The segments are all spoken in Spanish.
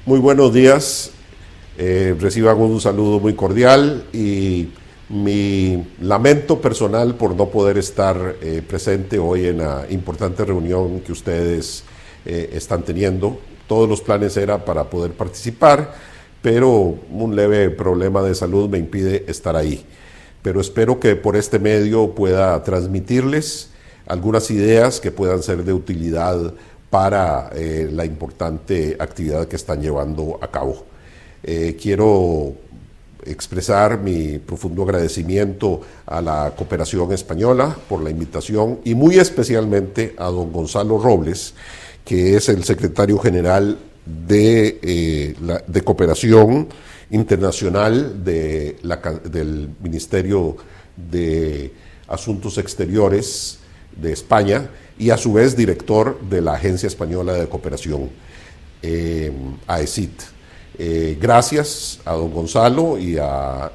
Muy buenos días, reciban un saludo muy cordial y mi lamento personal por no poder estar presente hoy en la importante reunión que ustedes están teniendo. Todos los planes eran para poder participar, pero un leve problema de salud me impide estar ahí. Pero espero que por este medio pueda transmitirles algunas ideas que puedan ser de utilidad para la importante actividad que están llevando a cabo. Quiero expresar mi profundo agradecimiento a la Cooperación Española por la invitación y muy especialmente a don Gonzalo Robles, que es el secretario general de Cooperación Internacional del Ministerio de Asuntos Exteriores de España y a su vez director de la Agencia Española de Cooperación, AECIT. Gracias a don Gonzalo y a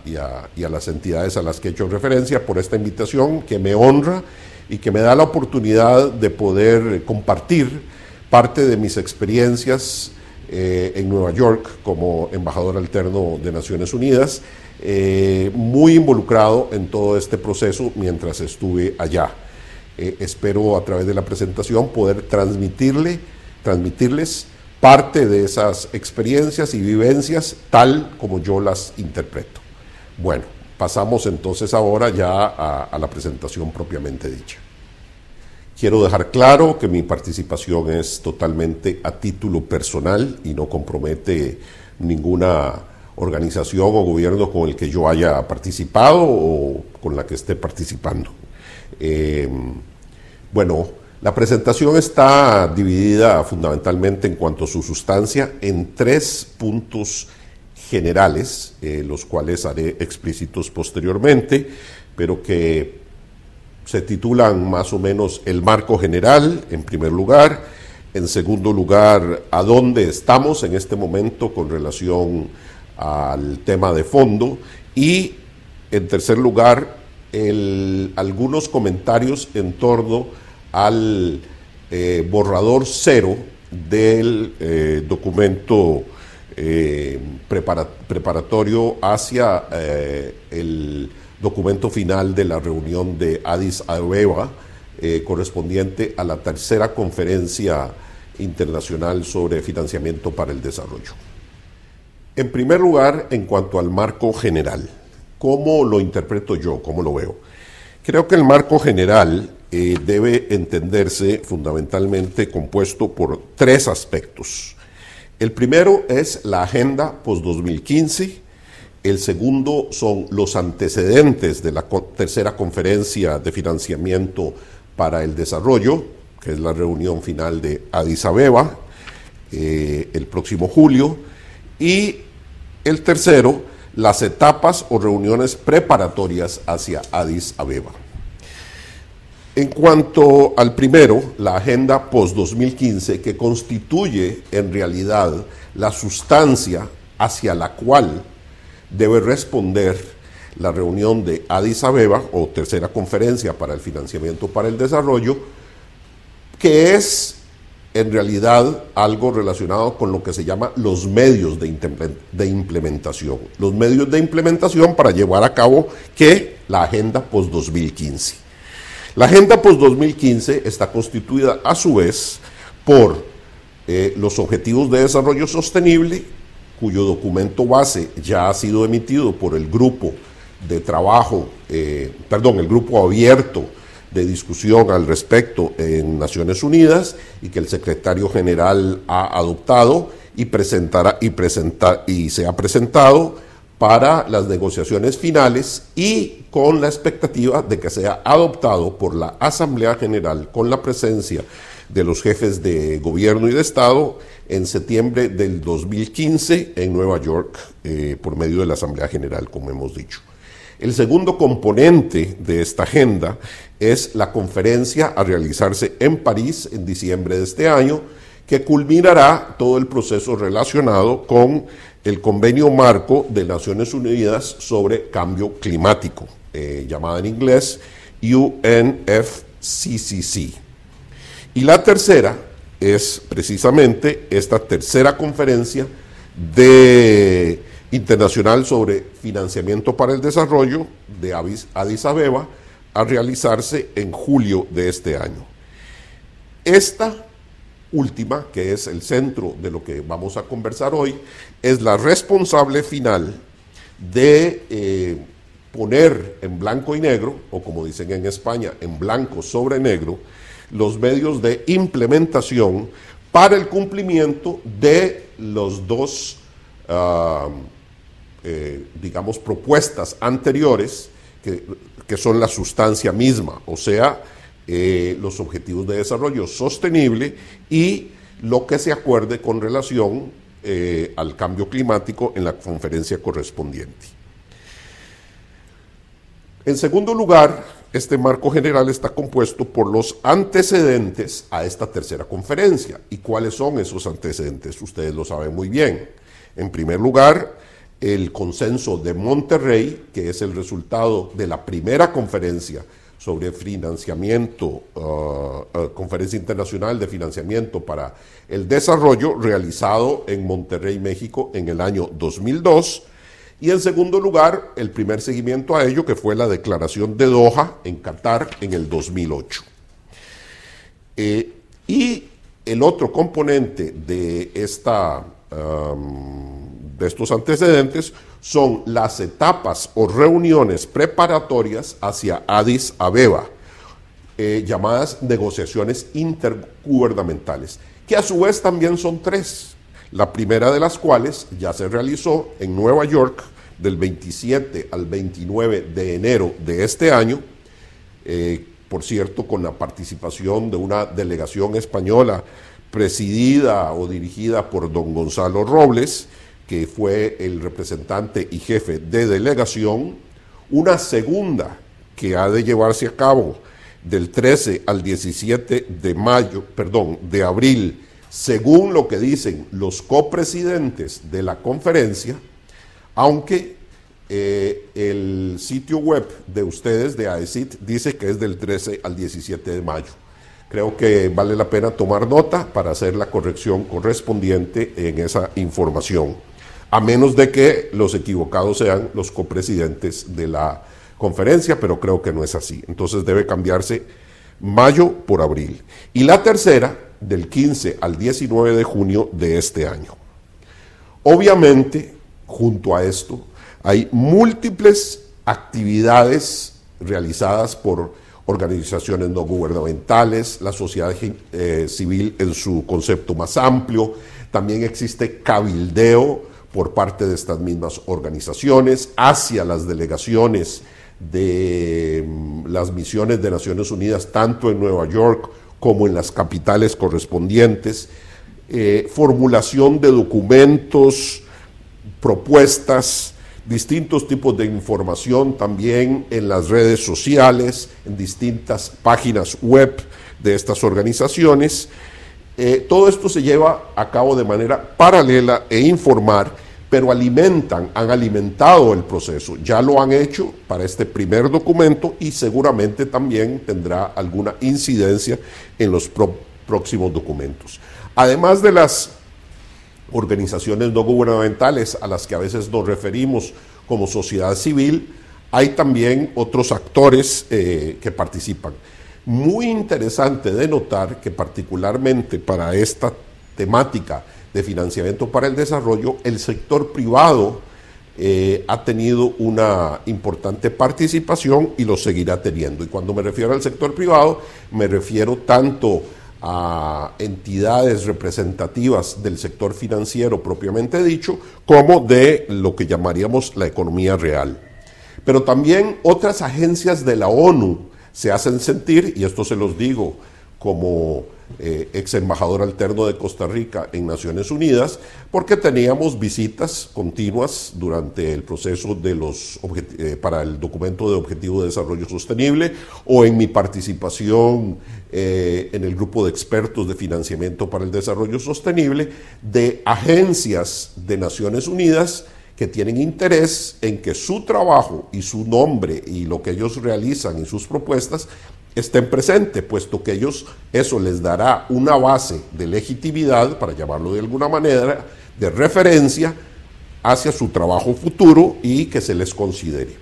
las entidades a las que he hecho referencia por esta invitación que me honra y que me da la oportunidad de poder compartir parte de mis experiencias en Nueva York como embajador alterno de Naciones Unidas, muy involucrado en todo este proceso mientras estuve allá. Espero a través de la presentación poder transmitirles parte de esas experiencias y vivencias tal como yo las interpreto. Bueno, pasamos entonces ahora ya a la presentación propiamente dicha. Quiero dejar claro que mi participación es totalmente a título personal y no compromete ninguna organización o gobierno con el que yo haya participado o con la que esté participando. Bueno, la presentación está dividida fundamentalmente en cuanto a su sustancia en 3 puntos generales, los cuales haré explícitos posteriormente, pero que se titulan más o menos el marco general, en primer lugar; en segundo lugar, a dónde estamos en este momento con relación al tema de fondo; y en tercer lugar, algunos comentarios en torno al borrador 0 del documento preparatorio hacia el documento final de la reunión de Addis Abeba, correspondiente a la tercera conferencia internacional sobre financiamiento para el desarrollo. En primer lugar, en cuanto al marco general, ¿cómo lo interpreto yo? ¿Cómo lo veo? Creo que el marco general debe entenderse fundamentalmente compuesto por 3 aspectos. El primero es la agenda post-2015, el segundo son los antecedentes de la tercera conferencia de financiamiento para el desarrollo, que es la reunión final de Addis Abeba, el próximo julio, y el tercero, las etapas o reuniones preparatorias hacia Addis Abeba. En cuanto al primero, la agenda post-2015, que constituye en realidad la sustancia hacia la cual debe responder la reunión de Addis Abeba, o tercera conferencia para el financiamiento para el desarrollo, que es en realidad algo relacionado con lo que se llama los medios de implementación. Los medios de implementación para llevar a cabo la agenda post-2015. La agenda post-2015 está constituida a su vez por los Objetivos de Desarrollo Sostenible, cuyo documento base ya ha sido emitido por el grupo de trabajo, el grupo abierto de discusión al respecto en Naciones Unidas, y que el secretario general ha adoptado y se ha presentado para las negociaciones finales, y con la expectativa de que sea adoptado por la Asamblea General con la presencia de los jefes de gobierno y de Estado en septiembre del 2015 en Nueva York, por medio de la Asamblea General, como hemos dicho. El segundo componente de esta agenda es la conferencia a realizarse en París en diciembre de este año, que culminará todo el proceso relacionado con el Convenio Marco de Naciones Unidas sobre Cambio Climático, llamada en inglés UNFCCC. Y la tercera es precisamente esta tercera conferencia de internacional sobre financiamiento para el desarrollo de Addis Abeba a realizarse en julio de este año. Esta última, que es el centro de lo que vamos a conversar hoy, es la responsable final de poner en blanco y negro, o como dicen en España, en blanco sobre negro, los medios de implementación para el cumplimiento de los dos, digamos, propuestas anteriores, que son la sustancia misma, o sea, los objetivos de desarrollo sostenible y lo que se acuerde con relación al cambio climático en la conferencia correspondiente. En segundo lugar, este marco general está compuesto por los antecedentes a esta tercera conferencia. ¿Y cuáles son esos antecedentes? Ustedes lo saben muy bien. En primer lugar, el consenso de Monterrey, que es el resultado de la primera conferencia sobre financiamiento, Conferencia Internacional de Financiamiento para el Desarrollo, realizado en Monterrey, México, en el año 2002. Y en segundo lugar, el primer seguimiento a ello, que fue la Declaración de Doha en Qatar en el 2008. Y el otro componente de estos antecedentes son las etapas o reuniones preparatorias hacia Addis Abeba, llamadas negociaciones intergubernamentales, que a su vez también son tres. La primera de las cuales ya se realizó en Nueva York del 27 al 29 de enero de este año, por cierto, con la participación de una delegación española presidida o dirigida por don Gonzalo Robles, que fue el representante y jefe de delegación. Una segunda que ha de llevarse a cabo del 13 al 17 de abril, según lo que dicen los copresidentes de la conferencia, aunque el sitio web de ustedes, de AECIT, dice que es del 13 al 17 de mayo. Creo que vale la pena tomar nota para hacer la corrección correspondiente en esa información, a menos de que los equivocados sean los copresidentes de la conferencia, pero creo que no es así. Entonces debe cambiarse mayo por abril. Y la tercera, del 15 al 19 de junio de este año. Obviamente, junto a esto, hay múltiples actividades realizadas por organizaciones no gubernamentales, la sociedad civil en su concepto más amplio. También existe cabildeo por parte de estas mismas organizaciones hacia las delegaciones de las misiones de Naciones Unidas, tanto en Nueva York como en las capitales correspondientes, formulación de documentos, propuestas, distintos tipos de información también en las redes sociales, en distintas páginas web de estas organizaciones. Todo esto se lleva a cabo de manera paralela e informal, pero han alimentado el proceso. Ya lo han hecho para este primer documento y seguramente también tendrá alguna incidencia en los próximos documentos. Además de las organizaciones no gubernamentales a las que a veces nos referimos como sociedad civil, hay también otros actores que participan. Muy interesante de notar que particularmente para esta temática de financiamiento para el desarrollo, el sector privado ha tenido una importante participación y lo seguirá teniendo. Y cuando me refiero al sector privado, me refiero tanto a entidades representativas del sector financiero propiamente dicho, como de lo que llamaríamos la economía real. Pero también otras agencias de la ONU se hacen sentir, y esto se los digo como ex embajador alterno de Costa Rica en Naciones Unidas, porque teníamos visitas continuas durante el proceso de para el documento de Objetivo de Desarrollo Sostenible, o en mi participación en el grupo de expertos de financiamiento para el desarrollo sostenible, de agencias de Naciones Unidas que tienen interés en que su trabajo y su nombre y lo que ellos realizan y sus propuestas estén presentes, puesto que eso les dará una base de legitimidad, para llamarlo de alguna manera, de referencia hacia su trabajo futuro y que se les considere.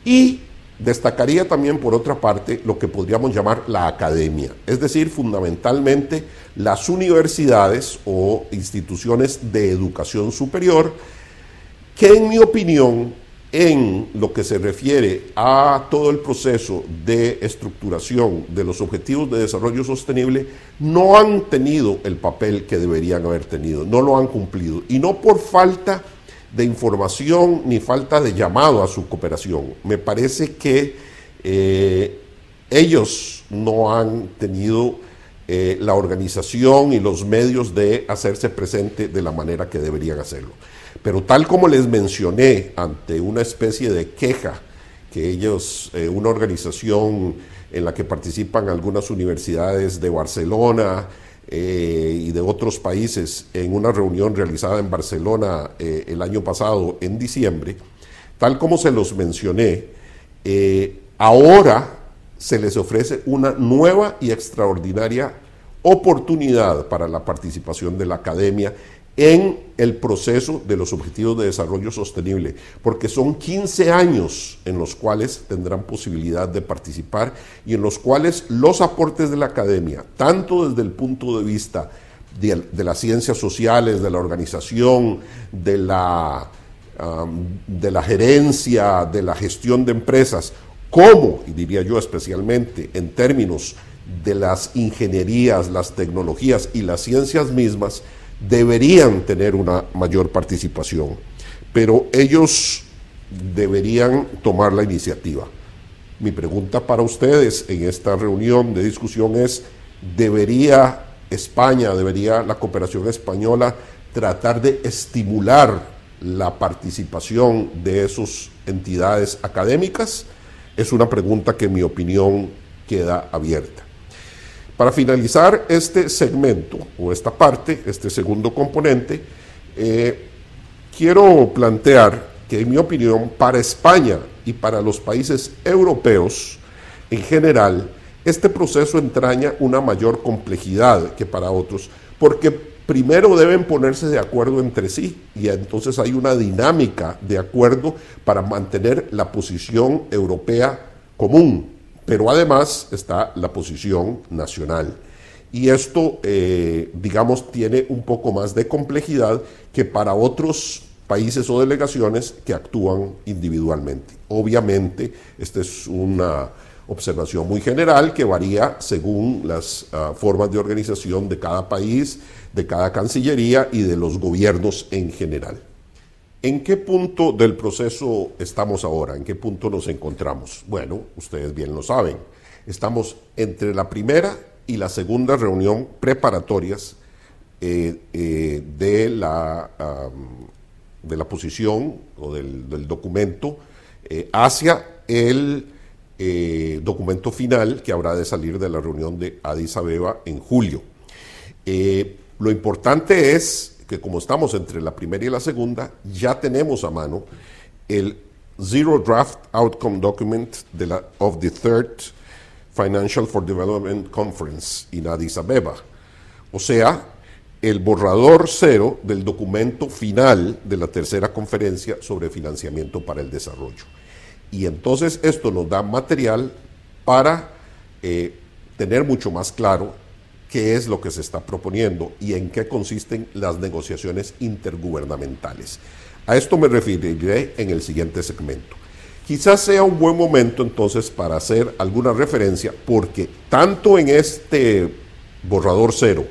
Y destacaría también, por otra parte, lo que podríamos llamar la academia, es decir, fundamentalmente las universidades o instituciones de educación superior, que en mi opinión, en lo que se refiere a todo el proceso de estructuración de los objetivos de desarrollo sostenible, no han tenido el papel que deberían haber tenido, no lo han cumplido, y no por falta de información ni falta de llamado a su cooperación. Me parece que ellos no han tenido la organización y los medios de hacerse presente de la manera que deberían hacerlo. Pero tal como les mencioné, ante una especie de queja que ellos, una organización en la que participan algunas universidades de Barcelona, y de otros países, en una reunión realizada en Barcelona el año pasado, en diciembre, tal como se los mencioné, ahora se les ofrece una nueva y extraordinaria oportunidad para la participación de la academia en el proceso de los Objetivos de Desarrollo Sostenible, porque son 15 años en los cuales tendrán posibilidad de participar y en los cuales los aportes de la academia, tanto desde el punto de vista de las ciencias sociales, de la organización, de la gerencia, de la gestión de empresas, como, y diría yo especialmente, en términos de las ingenierías, las tecnologías y las ciencias mismas, deberían tener una mayor participación, pero ellos deberían tomar la iniciativa. Mi pregunta para ustedes en esta reunión de discusión es: ¿debería España, debería la cooperación española tratar de estimular la participación de esas entidades académicas? Es una pregunta que en mi opinión queda abierta. Para finalizar este segmento, o esta parte, este segundo componente, quiero plantear que, en mi opinión, para España y para los países europeos en general, este proceso entraña una mayor complejidad que para otros, porque primero deben ponerse de acuerdo entre sí, y entonces hay una dinámica de acuerdo para mantener la posición europea común. Pero además está la posición nacional. Y esto, digamos, tiene un poco más de complejidad que para otros países o delegaciones que actúan individualmente. Obviamente, esta es una observación muy general que varía según las formas de organización de cada país, de cada cancillería y de los gobiernos en general. ¿En qué punto del proceso estamos ahora? ¿En qué punto nos encontramos? Bueno, ustedes bien lo saben. Estamos entre la primera y la segunda reunión preparatorias de la posición o del documento hacia el documento final que habrá de salir de la reunión de Addis Abeba en julio. Lo importante es que, como estamos entre la primera y la segunda, ya tenemos a mano el Zero Draft Outcome Document of the Third Financial for Development Conference in Addis Abeba, o sea, el borrador cero del documento final de la tercera conferencia sobre financiamiento para el desarrollo. Y entonces esto nos da material para tener mucho más claro qué es lo que se está proponiendo y en qué consisten las negociaciones intergubernamentales. A esto me referiré en el siguiente segmento. Quizás sea un buen momento entonces para hacer alguna referencia, porque tanto en este borrador cero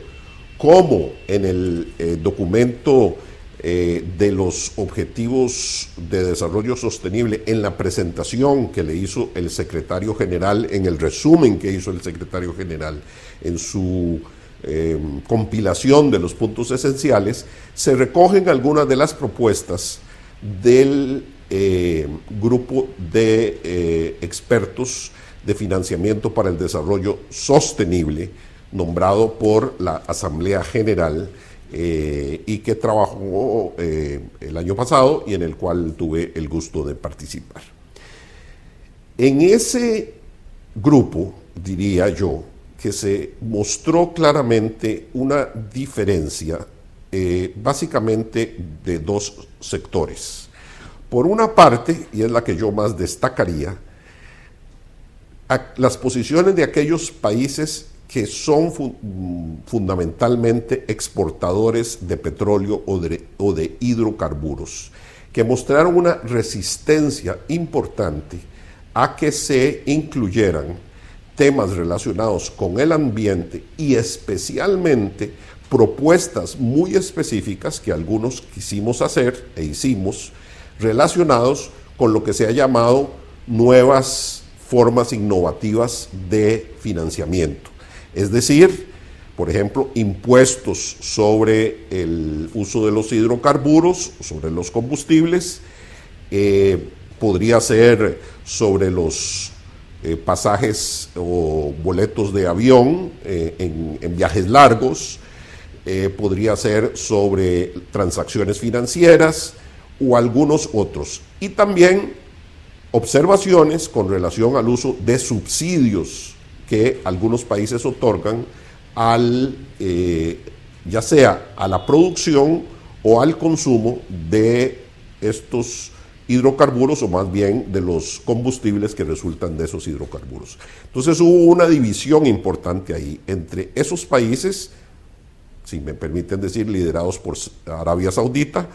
como en el documento de los objetivos de desarrollo sostenible, en la presentación que le hizo el secretario general, en el resumen que hizo el secretario general, en su compilación de los puntos esenciales, se recogen algunas de las propuestas del grupo de expertos de financiamiento para el desarrollo sostenible, nombrado por la Asamblea General, y que trabajó el año pasado y en el cual tuve el gusto de participar. En ese grupo, diría yo, que se mostró claramente una diferencia básicamente de dos sectores. Por una parte, y es la que yo más destacaría, las posiciones de aquellos países que son fundamentalmente exportadores de petróleo o de hidrocarburos, que mostraron una resistencia importante a que se incluyeran temas relacionados con el ambiente y especialmente propuestas muy específicas que algunos quisimos hacer e hicimos relacionados con lo que se ha llamado nuevas formas innovativas de financiamiento. Es decir, por ejemplo, impuestos sobre el uso de los hidrocarburos, sobre los combustibles, podría ser sobre los pasajes o boletos de avión en viajes largos, podría ser sobre transacciones financieras o algunos otros. Y también observaciones con relación al uso de subsidios que algunos países otorgan ya sea a la producción o al consumo de estos hidrocarburos, o más bien de los combustibles que resultan de esos hidrocarburos. Entonces hubo una división importante ahí entre esos países, si me permiten decir, liderados por Arabia Saudita,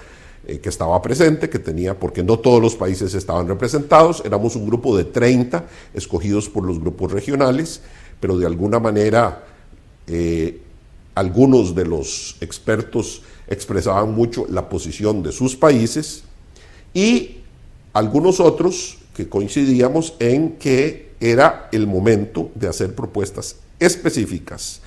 que estaba presente, que tenía, porque no todos los países estaban representados, éramos un grupo de 30 escogidos por los grupos regionales, pero de alguna manera algunos de los expertos expresaban mucho la posición de sus países y algunos otros que coincidíamos en que era el momento de hacer propuestas específicas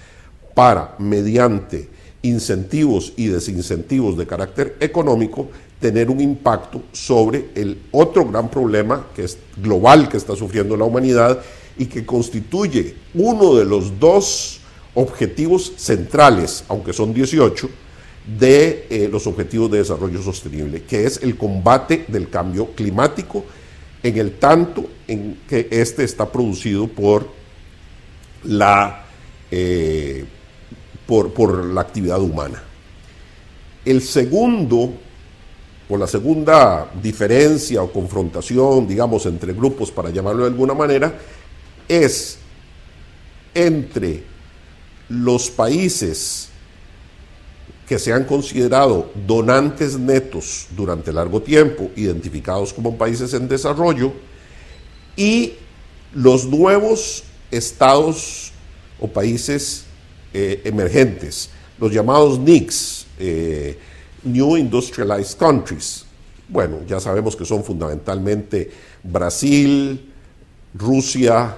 para, mediante incentivos y desincentivos de carácter económico, tener un impacto sobre el otro gran problema que es global que está sufriendo la humanidad y que constituye uno de los dos objetivos centrales, aunque son 18, de los objetivos de desarrollo sostenible, que es el combate del cambio climático, en el tanto en que este está producido por la actividad humana. El segundo, o la segunda diferencia o confrontación, digamos, entre grupos, para llamarlo de alguna manera, es entre los países que se han considerado donantes netos durante largo tiempo, identificados como países en desarrollo, y los nuevos estados o países emergentes, los llamados NICs, New Industrialized Countries. Bueno, ya sabemos que son fundamentalmente Brasil, Rusia,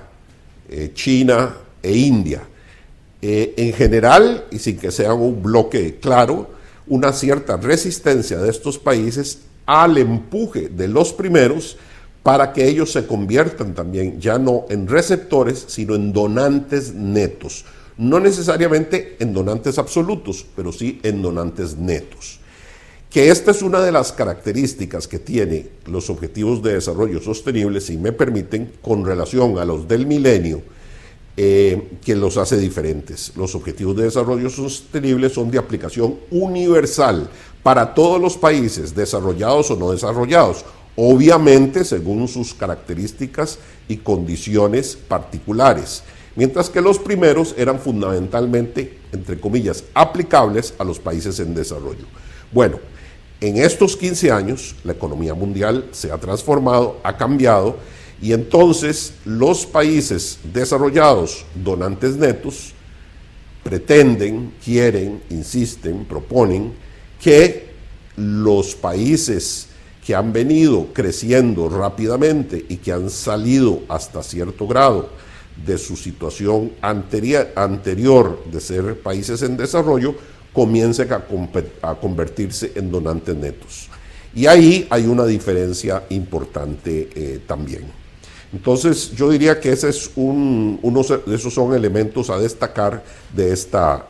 China e India. En general, y sin que sea un bloque claro, una cierta resistencia de estos países al empuje de los primeros para que ellos se conviertan también ya no en receptores, sino en donantes netos. No necesariamente en donantes absolutos, pero sí en donantes netos. Que esta es una de las características que tiene los Objetivos de Desarrollo Sostenible, si me permiten, con relación a los del milenio, que los hace diferentes. Los Objetivos de Desarrollo Sostenible son de aplicación universal para todos los países, desarrollados o no desarrollados, obviamente según sus características y condiciones particulares, mientras que los primeros eran fundamentalmente, entre comillas, aplicables a los países en desarrollo. Bueno, en estos 15 años la economía mundial se ha transformado, ha cambiado, y entonces los países desarrollados, donantes netos, pretenden, quieren, insisten, proponen que los países que han venido creciendo rápidamente y que han salido hasta cierto grado de su situación anterior de ser países en desarrollo, comiencen a convertirse en donantes netos. Y ahí hay una diferencia importante también. Entonces yo diría que ese es uno de esos son elementos a destacar de esta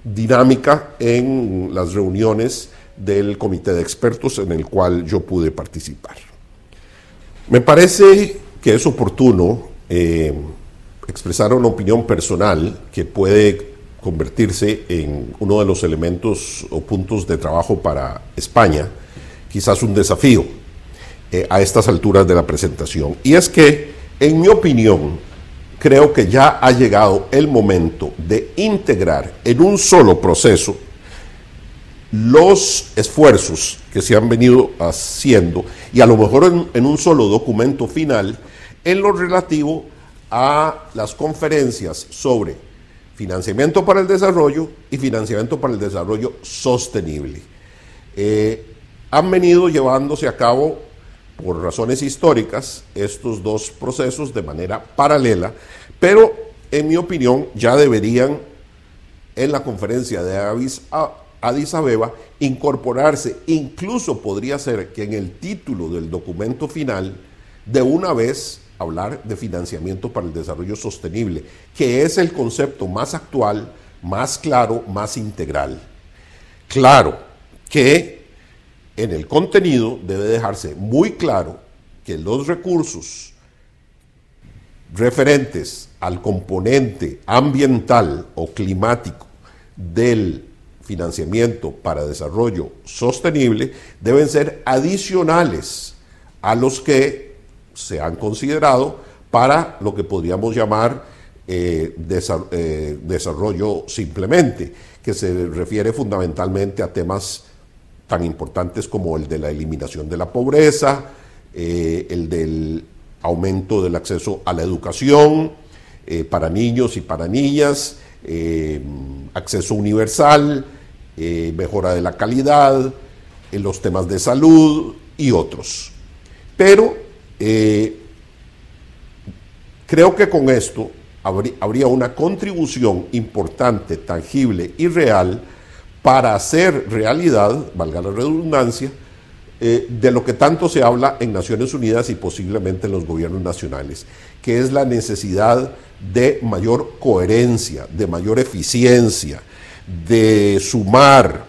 dinámica en las reuniones del comité de expertos en el cual yo pude participar. Me parece que es oportuno expresar una opinión personal que puede convertirse en uno de los elementos o puntos de trabajo para España, quizás un desafío a estas alturas de la presentación. Y es que, en mi opinión, creo que ya ha llegado el momento de integrar en un solo proceso los esfuerzos que se han venido haciendo, y a lo mejor en un solo documento final, en lo relativo a las conferencias sobre financiamiento para el desarrollo y financiamiento para el desarrollo sostenible. Han venido llevándose a cabo, por razones históricas, estos dos procesos de manera paralela, pero en mi opinión ya deberían, en la conferencia de Addis Abeba, incorporarse. Incluso podría ser que en el título del documento final, de una vez, hablar de financiamiento para el desarrollo sostenible, que es el concepto más actual, más claro, más integral. Claro que en el contenido debe dejarse muy claro que los recursos referentes al componente ambiental o climático del financiamiento para desarrollo sostenible deben ser adicionales a los que se han considerado para lo que podríamos llamar desarrollo simplemente, que se refiere fundamentalmente a temas tan importantes como el de la eliminación de la pobreza, el del aumento del acceso a la educación para niños y para niñas, acceso universal, mejora de la calidad, los temas de salud y otros. Pero creo que con esto habría una contribución importante, tangible y real para hacer realidad, valga la redundancia, de lo que tanto se habla en Naciones Unidas y posiblemente en los gobiernos nacionales, que es la necesidad de mayor coherencia, de mayor eficiencia, de sumar,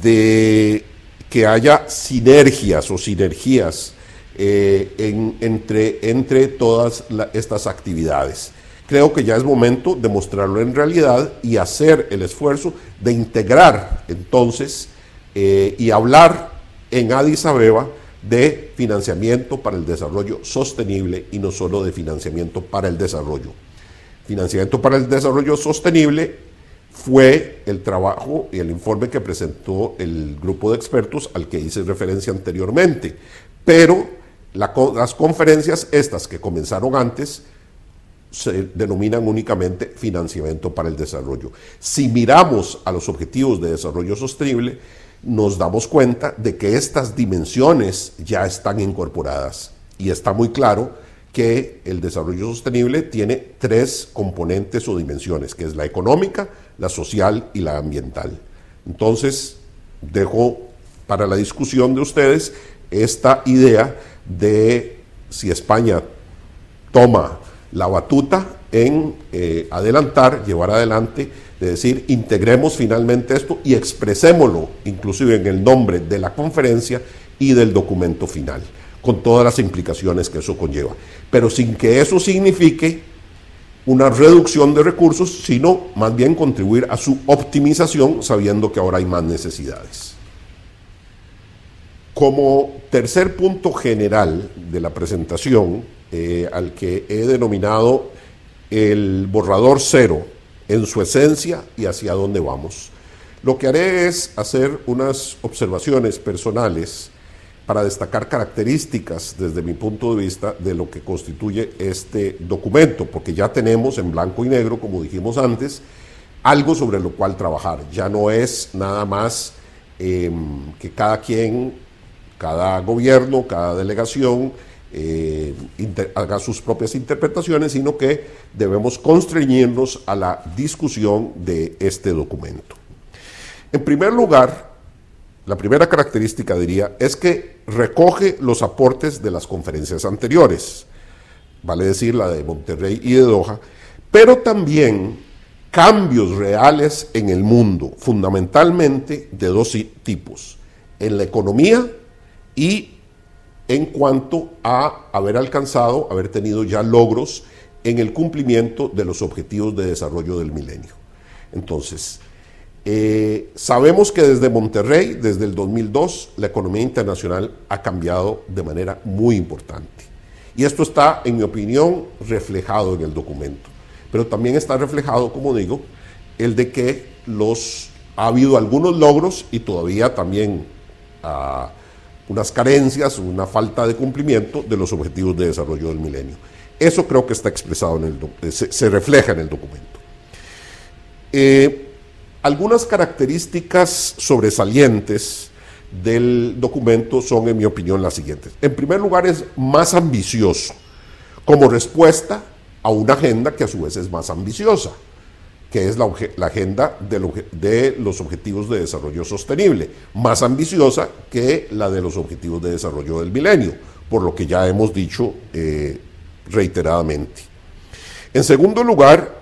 de que haya sinergias o sinergías entre todas estas actividades. Creo que ya es momento de mostrarlo en realidad y hacer el esfuerzo de integrar entonces y hablar en Addis Abeba de financiamiento para el desarrollo sostenible y no solo de financiamiento para el desarrollo. Financiamiento para el desarrollo sostenible fue el trabajo y el informe que presentó el grupo de expertos al que hice referencia anteriormente, pero las conferencias estas que comenzaron antes se denominan únicamente financiamiento para el desarrollo. Si miramos a los objetivos de desarrollo sostenible, nos damos cuenta de que estas dimensiones ya están incorporadas y está muy claro que el desarrollo sostenible tiene tres componentes o dimensiones, que es la económica, la social y la ambiental. Entonces, dejo para la discusión de ustedes esta idea de si España toma la batuta en llevar adelante, de decir, integremos finalmente esto y expresémoslo, inclusive en el nombre de la conferencia y del documento final, con todas las implicaciones que eso conlleva, pero sin que eso signifique una reducción de recursos, sino más bien contribuir a su optimización, sabiendo que ahora hay más necesidades. Como tercer punto general de la presentación, al que he denominado el borrador cero en su esencia y hacia dónde vamos, lo que haré es hacer unas observaciones personales para destacar características desde mi punto de vista de lo que constituye este documento, porque ya tenemos en blanco y negro, como dijimos antes, algo sobre lo cual trabajar. Ya no es nada más que cada gobierno, cada delegación haga sus propias interpretaciones, sino que debemos constreñirnos a la discusión de este documento. En primer lugar, la primera característica, diría, es que recoge los aportes de las conferencias anteriores, vale decir la de Monterrey y de Doha, pero también cambios reales en el mundo, fundamentalmente de dos tipos, en la economía y en cuanto a haber tenido ya logros en el cumplimiento de los objetivos de desarrollo del milenio. Entonces, sabemos que desde Monterrey, desde el 2002, la economía internacional ha cambiado de manera muy importante. Y esto está, en mi opinión, reflejado en el documento. Pero también está reflejado, como digo, el de que ha habido algunos logros y todavía también unas carencias, una falta de cumplimiento de los objetivos de desarrollo del milenio. Eso creo que está expresado se refleja en el documento. Algunas características sobresalientes del documento son, en mi opinión, las siguientes. En primer lugar, es más ambicioso, como respuesta a una agenda que a su vez es más ambiciosa, que es la agenda de los Objetivos de Desarrollo Sostenible, más ambiciosa que la de los Objetivos de Desarrollo del Milenio, por lo que ya hemos dicho reiteradamente. En segundo lugar,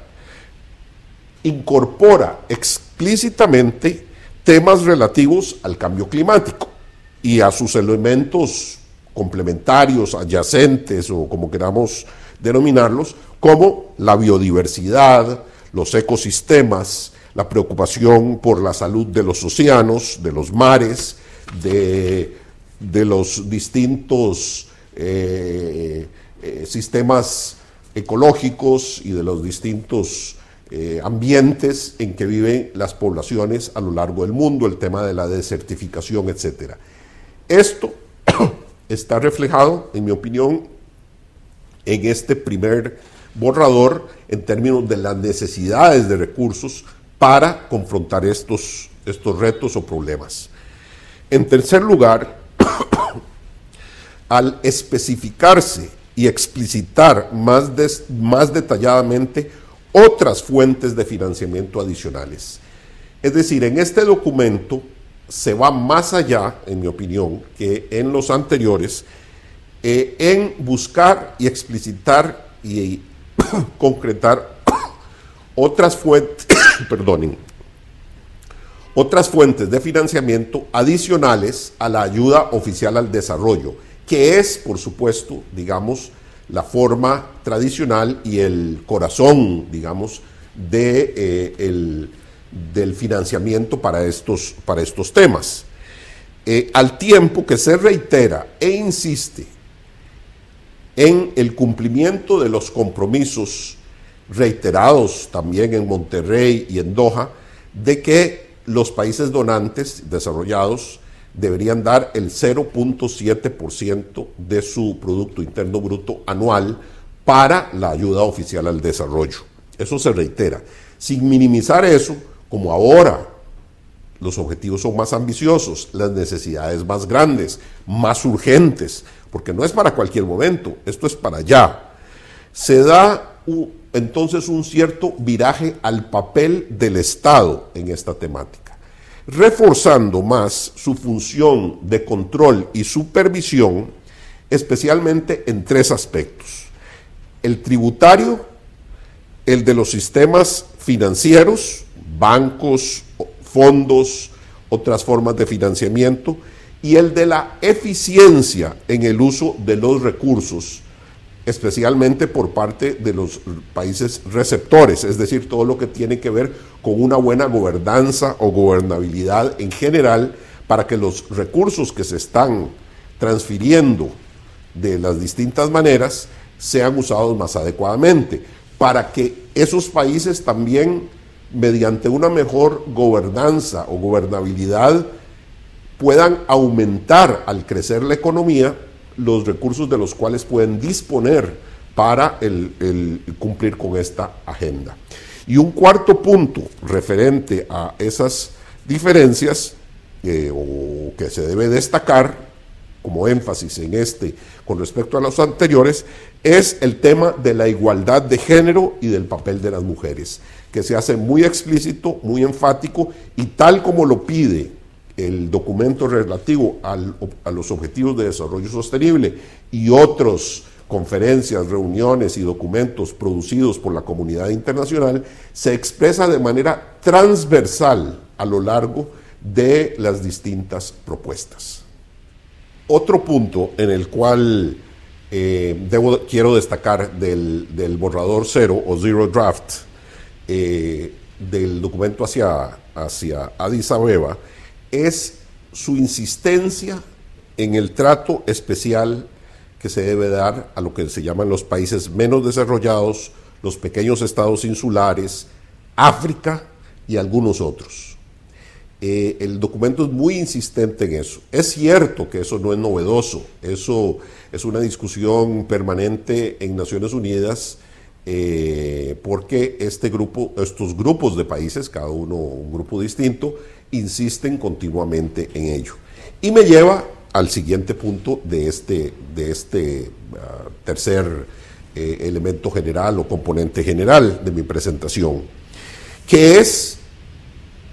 incorpora explícitamente temas relativos al cambio climático y a sus elementos complementarios, adyacentes o como queramos denominarlos, como la biodiversidad, los ecosistemas, la preocupación por la salud de los océanos, de los mares, de los distintos sistemas ecológicos y de los distintos ambientes en que viven las poblaciones a lo largo del mundo, el tema de la desertificación, etc. Esto está reflejado, en mi opinión, en este primer borrador en términos de las necesidades de recursos para confrontar estos retos o problemas. En tercer lugar, al especificarse y explicitar más detalladamente otras fuentes de financiamiento adicionales. Es decir, en este documento se va más allá, en mi opinión, que en los anteriores, en buscar y explicitar y concretar otras fuentes, otras fuentes de financiamiento adicionales a la ayuda oficial al desarrollo, que es, por supuesto, digamos, la forma tradicional y el corazón, digamos, del financiamiento para estos temas. Al tiempo que se reitera e insiste en el cumplimiento de los compromisos reiterados también en Monterrey y en Doha, de que los países donantes desarrollados deberían dar el 0.7% de su Producto Interno Bruto anual para la ayuda oficial al desarrollo. Eso se reitera. Sin minimizar eso, como ahora los objetivos son más ambiciosos, las necesidades más grandes, más urgentes, porque no es para cualquier momento, esto es para ya. Se da entonces un cierto viraje al papel del Estado en esta temática, reforzando más su función de control y supervisión, especialmente en tres aspectos: el tributario, el de los sistemas financieros, bancos, fondos, otras formas de financiamiento, y el de la eficiencia en el uso de los recursos, especialmente por parte de los países receptores, es decir, todo lo que tiene que ver con una buena gobernanza o gobernabilidad en general, para que los recursos que se están transfiriendo de las distintas maneras sean usados más adecuadamente, para que esos países también, mediante una mejor gobernanza o gobernabilidad, puedan aumentar al crecer la economía los recursos de los cuales pueden disponer para el cumplir con esta agenda. Y un cuarto punto referente a esas diferencias, o que se debe destacar como énfasis en con respecto a los anteriores, es el tema de la igualdad de género y del papel de las mujeres, que se hace muy explícito, muy enfático, y tal como lo pide el documento relativo a los Objetivos de Desarrollo Sostenible y otras conferencias, reuniones y documentos producidos por la comunidad internacional, se expresa de manera transversal a lo largo de las distintas propuestas. Otro punto en el cual quiero destacar del borrador cero o zero draft, del documento hacia Addis Abeba es su insistencia en el trato especial que se debe dar a lo que se llaman los países menos desarrollados, los pequeños estados insulares, África y algunos otros. El documento es muy insistente en eso. Es cierto que eso no es novedoso, eso es una discusión permanente en Naciones Unidas, porque estos grupos de países, cada uno un grupo distinto, insisten continuamente en ello. Y me lleva al siguiente punto de este tercer elemento general o componente general de mi presentación, que es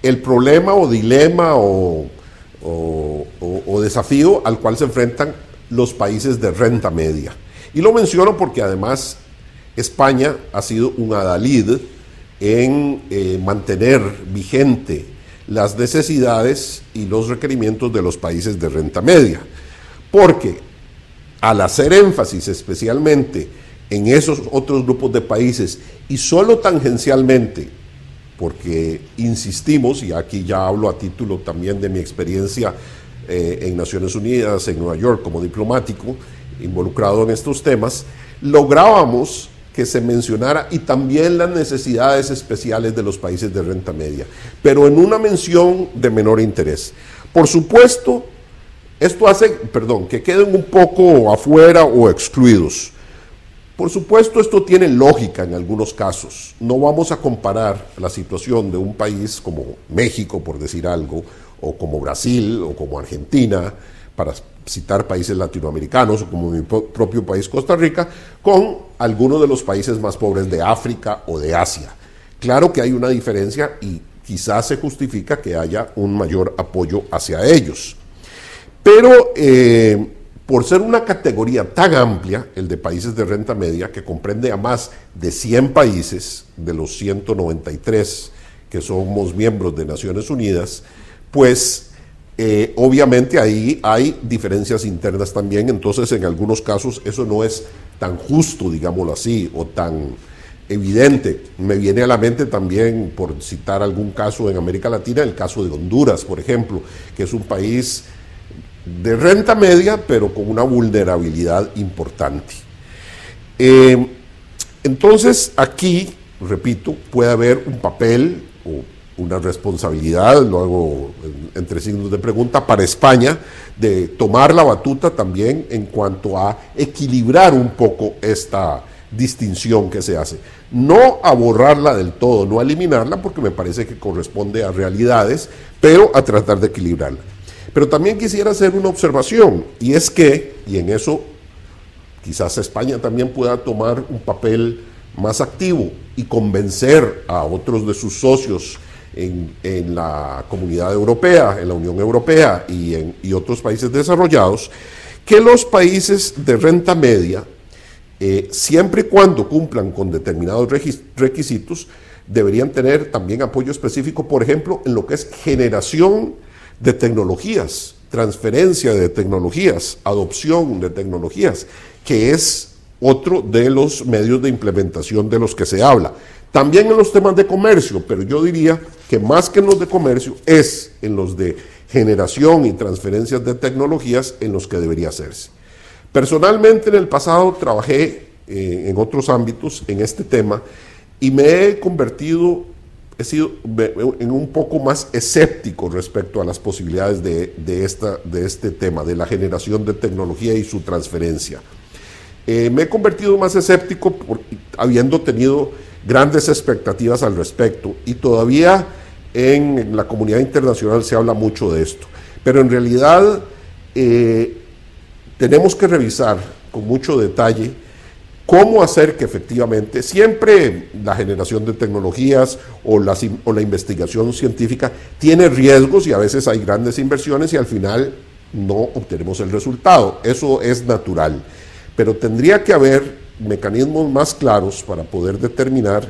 el problema o dilema o desafío al cual se enfrentan los países de renta media. Y lo menciono porque además España ha sido un adalid en mantener vigente las necesidades y los requerimientos de los países de renta media, porque al hacer énfasis especialmente en esos otros grupos de países y solo tangencialmente, porque insistimos, y aquí ya hablo a título también de mi experiencia en Naciones Unidas, en Nueva York como diplomático, involucrado en estos temas, lográbamos que se mencionara y también las necesidades especiales de los países de renta media, pero en una mención de menor interés. Por supuesto, esto hace, que queden un poco afuera o excluidos. Por supuesto, esto tiene lógica en algunos casos. No vamos a comparar la situación de un país como México, por decir algo, o como Brasil, o como Argentina, para citar países latinoamericanos, o como mi propio país, Costa Rica, con algunos de los países más pobres de África o de Asia. Claro que hay una diferencia y quizás se justifica que haya un mayor apoyo hacia ellos. Pero por ser una categoría tan amplia, el de países de renta media, que comprende a más de 100 países, de los 193 que somos miembros de Naciones Unidas, pues obviamente ahí hay diferencias internas también. Entonces en algunos casos eso no es tan justo, digámoslo así, o tan evidente. Me viene a la mente también, por citar algún caso en América Latina, el caso de Honduras, por ejemplo, que es un país de renta media, pero con una vulnerabilidad importante. Entonces aquí, repito, puede haber un papel o una responsabilidad, lo hago entre signos de pregunta, para España, de tomar la batuta también en cuanto a equilibrar un poco esta distinción que se hace. No a borrarla del todo, no a eliminarla, porque me parece que corresponde a realidades, pero a tratar de equilibrarla. Pero también quisiera hacer una observación, y es que, y en eso quizás España también pueda tomar un papel más activo y convencer a otros de sus socios en la Comunidad Europea, en la Unión Europea y otros países desarrollados, que los países de renta media, siempre y cuando cumplan con determinados requisitos, deberían tener también apoyo específico, por ejemplo, en lo que es generación de tecnologías, transferencia de tecnologías, adopción de tecnologías, que es otro de los medios de implementación de los que se habla. También en los temas de comercio, pero yo diría que más que en los de comercio, es en los de generación y transferencias de tecnologías en los que debería hacerse. Personalmente en el pasado trabajé en otros ámbitos en este tema y me he convertido, he sido en un poco más escéptico respecto a las posibilidades de este tema, de la generación de tecnología y su transferencia. Me he convertido más escéptico habiendo tenido grandes expectativas al respecto, y todavía en la comunidad internacional se habla mucho de esto, pero en realidad tenemos que revisar con mucho detalle cómo hacer que efectivamente siempre la generación de tecnologías o la investigación científica tiene riesgos y a veces hay grandes inversiones y al final no obtenemos el resultado. Eso es natural, pero tendría que haber mecanismos más claros para poder determinar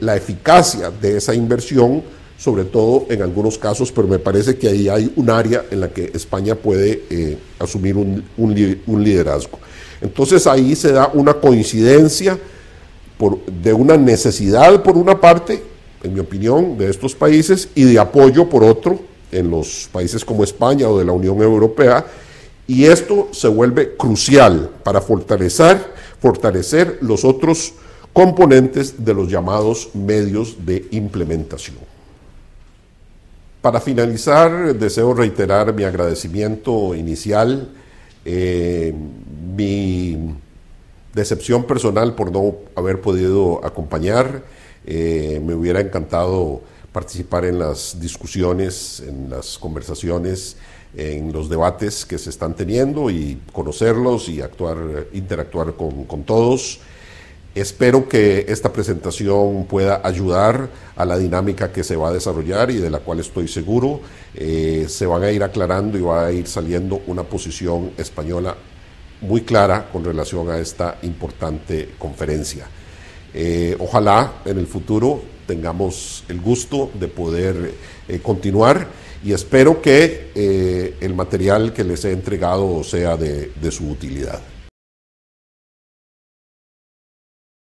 la eficacia de esa inversión, sobre todo en algunos casos, pero me parece que ahí hay un área en la que España puede asumir un liderazgo. Entonces ahí se da una coincidencia de una necesidad por una parte, en mi opinión, de estos países y de apoyo por otro en los países como España o de la Unión Europea, y esto se vuelve crucial para fortalecer los otros componentes de los llamados medios de implementación. Para finalizar, deseo reiterar mi agradecimiento inicial, mi decepción personal por no haber podido acompañar. Me hubiera encantado participar en las discusiones, en las conversaciones, en los debates que se están teniendo y conocerlos y interactuar con todos. Espero que esta presentación pueda ayudar a la dinámica que se va a desarrollar y de la cual estoy seguro se van a ir aclarando y va a ir saliendo una posición española muy clara con relación a esta importante conferencia. Ojalá en el futuro tengamos el gusto de poder continuar y espero que el material que les he entregado sea de su utilidad.